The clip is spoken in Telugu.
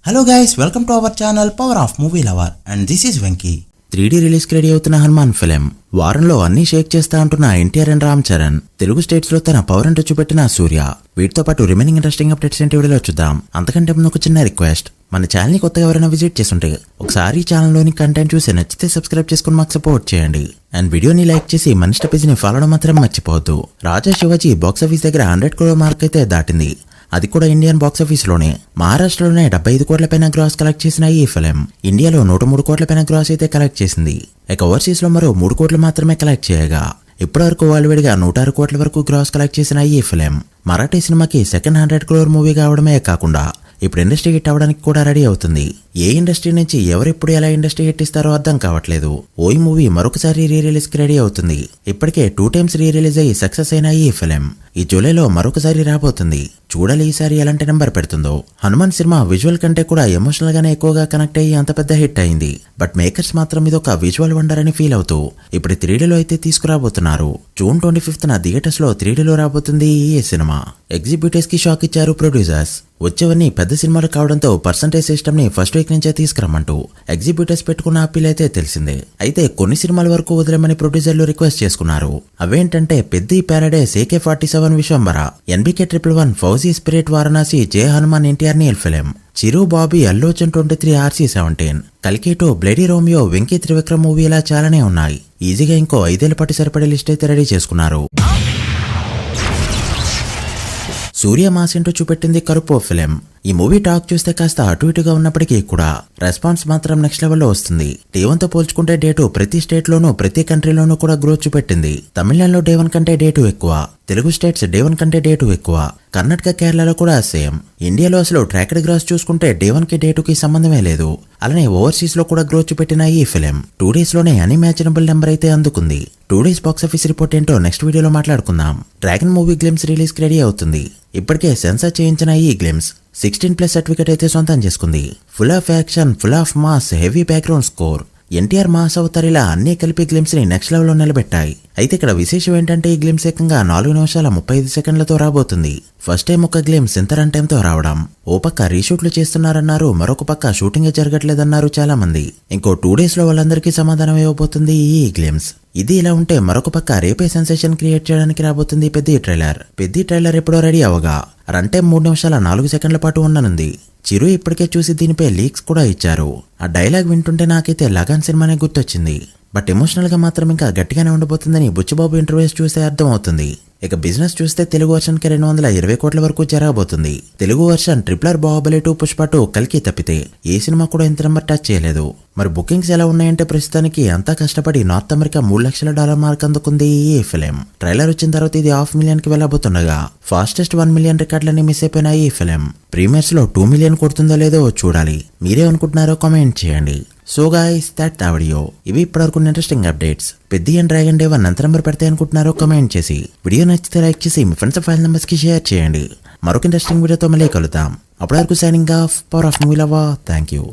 Hello guys, welcome to our channel power of movie lover and this is Venky. 3D release కి రెడీ అవుతున్న హనుమాన్ ఫిలిం వారంలో అన్ని షేక్ చేస్తా అంటున్న ఎన్టీఆర్ అండ్ రామ్ చరణ్, తెలుగు స్టేట్స్ లో తన పవర్ అంటూ చూపెట్టిన సూర్య. వీటితో పాటు రిమైనింగ్ ఇంట్రెస్టింగ్ అప్డేట్స్ ఏంటి వీడియోలో చూద్దాం. అంతకంటే ముందు ఒక చిన్న రిక్వెస్ట్, మన ఛానల్ ని కొత్తగా ఎవరైనా విజిట్ చేస్తుంటే ఒకసారి ఛానల్ లోని కంటెంట్ చూసి నచ్చితే సబ్స్క్రైబ్ చేసుకుని మాకు సపోర్ట్ చేయండి. అండ్ వీడియోని లైక్ చేసి మన ఇష్ట పేజ్ ని ఫాలో మాత్రం మర్చిపోవద్దు. రాజా శివాజీ బాక్సాఫీస్ దగ్గర 100 crore మార్క్ అయితే దాటింది. అది కూడా ఇండియన్ బాక్సాఫీస్ లోనే. మహారాష్ట్రలోనే 75 కోట్ల పైన గ్రాస్ కలెక్ట్ చేసిన ఈ ఫిలిం ఇండియాలో 103 కోట్ల పైన గ్రాస్ అయితే కలెక్ట్ చేసింది. ఇక ఓవర్సీస్ లో మరో 3 కోట్లు మాత్రమే కలెక్ట్ చేయగా ఇప్పటివరకు వాల్వేడిగా 106 కోట్ల వరకు గ్రాస్ కలెక్ట్ చేసిన ఈ ఫిలిం మరాఠీ సినిమాకి సెకండ్ 100 crore మూవీ కావడమే కాకుండా ఇప్పుడు ఇండస్ట్రీ హిట్ అవడానికి కూడా రెడీ అవుతుంది. ఏ ఇండస్ట్రీ నుంచి ఎవరెప్పుడు ఎలా ఇండస్ట్రీ హిట్ ఇస్తారో అర్థం కావట్లేదు. ఓ మూవీ మరొకసారి రీ రిలీజ్ కి రెడీ అవుతుంది. ఇప్పటికే 2 times రీ రిలీజ్ అయ్యి సక్సెస్ అయిన ఈ ఫిలిం ఈ జూలైలో మరొకసారి రాబోతుంది. చూడాలి ఈసారి ఎలాంటి నెంబర్ పెడుతుందో. హనుమాన్ సినిమా విజువల్ కంటే కూడా ఎమోషనల్ గానే ఎక్కువగా కనెక్ట్ అయ్యి అంత పెద్ద హిట్ అయింది. బట్ మేకర్స్ మాత్రం ఇదొక విజువల్ వండర్ అని ఫీల్ అవుతూ ఇప్పుడు 3Dలో అయితే తీసుకురాబోతున్నారు. జూన్ 25న థియేటర్స్ లో 3Dలో రాబోతుంది ఈ సినిమా. ఎగ్జిబ్యూటర్స్ కి షాక్ ఇచ్చారు ప్రొడ్యూసర్స్. వచ్చేవన్నీ పెద్ద సినిమాలు కావడంతో పర్సంటేజ్ సిస్టమ్ ని ఫస్ట్ వీక్ నుంచే తీసుకురమ్మంటూ ఎగ్జిబ్యూటర్స్ పెట్టుకున్న అప్పీల్ అయితే తెలిసిందే. అయితే కొన్ని సినిమాల వరకు వదిలేమని ప్రొడ్యూసర్లు రిక్వెస్ట్ చేసుకున్నారు. అవేంటంటే Peddi Paradise, AK-47 Vishwambhara, NBK-111, Fauji Spirit Varanasi, Jai Hanuman NTR Neel film, Chiru Bobby, Allu Arjun 23, RC-17, కల్కి 2, bloody Romeo, Venky Trivikram movie ఇలా చాలానే ఉన్నాయి. ఈజీగా ఇంకో 5 ఏళ్ల పాటు సరిపడే లిస్ట్ అయితే రెడీ చేసుకున్నారు. సూర్య మాస్ అంటూ చూపెట్టింది కరుపు ఫిలిం. ఈ మూవీ టాక్ చూస్తే కాస్త అటు ఇటుగా ఉన్నప్పటికీ కూడా రెస్పాన్స్ మాత్రం నెక్స్ట్ లెవెల్లో వస్తుంది. డే 1తో పోల్చుకుంటే డే 2 ప్రతి స్టేట్ లోనూ ప్రతి కంట్రీలోనూ కూడా గ్రోత్ చూపెట్టింది. తమిళనాడులో డే 1 కంటే డే 2 ఎక్కువ, తెలుగు స్టేట్స్ డే 1 కంటే డే 2 ఎక్కువ, కర్ణాటక కేరళలో కూడా సేమ్. ఇండియాలో అసలు ట్రాక్డ్ గ్రాస్ చూసుకుంటే డే 1 కి డే 2 కి సంబంధమే లేదు. అలానే ఓవర్సీస్ లో కూడా గ్రోత్ చూపెట్టిన ఈ ఫిలిం 2 days లోనే అన్ఇమాజినబుల్ నెంబర్ అయితే అందుకుంది. 2 days బాక్సాఫీస్ రిపోర్ట్ ఏంటో నెక్స్ట్ వీడియోలో మాట్లాడుకుందాం. డ్రాగన్ మూవీ గ్లిమ్స్ రిలీజ్ కి రెడీ అవుతుంది. ఇప్పటికే సెన్సార్ చేయించిన ఈ గ్లిమ్స్ 16+ సర్టిఫికేట్ అయితే సొంతం చేసుకుంది. Full of action, full of mass, heavy background score, NTR mass Avatar ఇలా అన్ని కలిపి గ్లిమ్స్ ని నెక్స్ట్ లెవెల్ లో నిలబెట్టాయి. అయితే ఇక్కడ విశేషం ఏంటంటే ఈ గ్లిమ్స్ ఏకంగా 4 నిమిషాల 35 సెకండ్లతో రాబోతుంది. ఫస్ట్ టైం ఒక గ్లిమ్స్ ఇంత రన్ టైంతో రావడం. ఓ పక్క రీషూట్లు చేస్తున్నారన్నారు, మరొక పక్క షూటింగ్ జరగట్లేదన్నారు చాలా మంది. ఇంకో 2 days లో వాళ్ళందరికీ సమాధానం ఇవ్వబోతుంది ఈ గ్లిమ్స్. ఇది ఇలా ఉంటే మరొక పక్క రేపే సెన్సేషన్ క్రియేట్ చేయడానికి రాబోతుంది పెద్ద ట్రైలర్ ఎప్పుడో రెడీ అవగా రన్ టైం 3 నిమిషాల 4 సెకండ్ల పాటు ఉండనుంది. చిరు ఇప్పటికే చూసి దీనిపై లీక్స్ కూడా ఇచ్చారు. ఆ డైలాగ్ వింటుంటే నాకైతే లగాన్ సినిమానే గుర్తొచ్చింది. బట్ ఎమోషనల్ గా మాత్రం ఇంకా గట్టిగానే ఉండబోతుందని బుచ్చిబాబు ఇంటర్వ్యూస్ చూస్తే అర్థం అవుతుంది. ఇక బిజినెస్ చూస్తే తెలుగు వర్షన్ కి 220 కోట్ల వరకు జరగబోతుంది. తెలుగు వర్షన్ RRR, బాహుబలి 2, పుష్ప 2, కల్కి తప్పితే ఏ సినిమా కూడా ఇంత నెంబర్ టచ్ చేయలేదు. మరి బుకింగ్స్ ఎలా ఉన్నాయంటే ప్రస్తుతానికి అంతా కష్టపడి నార్త్ అమెరికా $3 లక్షల మార్క్ అందుకుంది ఈ ఫిలిం. ట్రైలర్ వచ్చిన తర్వాత ఇది 500,000 కి వెళ్ళబోతుండగా ఫాస్టెస్ట్ 1 million రికార్డులన్నీ మిస్ అయిపోయిన ఈ ఫిలిం ప్రీమియర్స్ లో 2 million కొడుతుందో లేదో చూడాలి. మీరే అనుకుంటున్నారో కామెంట్ చేయండి. So guys, that video. ఇవి ఇప్పటివరకు interesting updates. Peddi and dragon day 1 ఎంత నెంబర్ పెడతాయి అనుకుంటున్నారో కామెంట్ చేసి వీడియో నచ్చితే లైక్ చేసి మీ ఫ్రెండ్స్ ఫైల్ నెంబర్స్ కి షేర్ చేయండి. మరొక ఇంట్రెస్టింగ్ వీడియోతో మళ్ళీ కలుద్దాం. అప్పటి వరకు signing off. Power of movie lover. Thank you.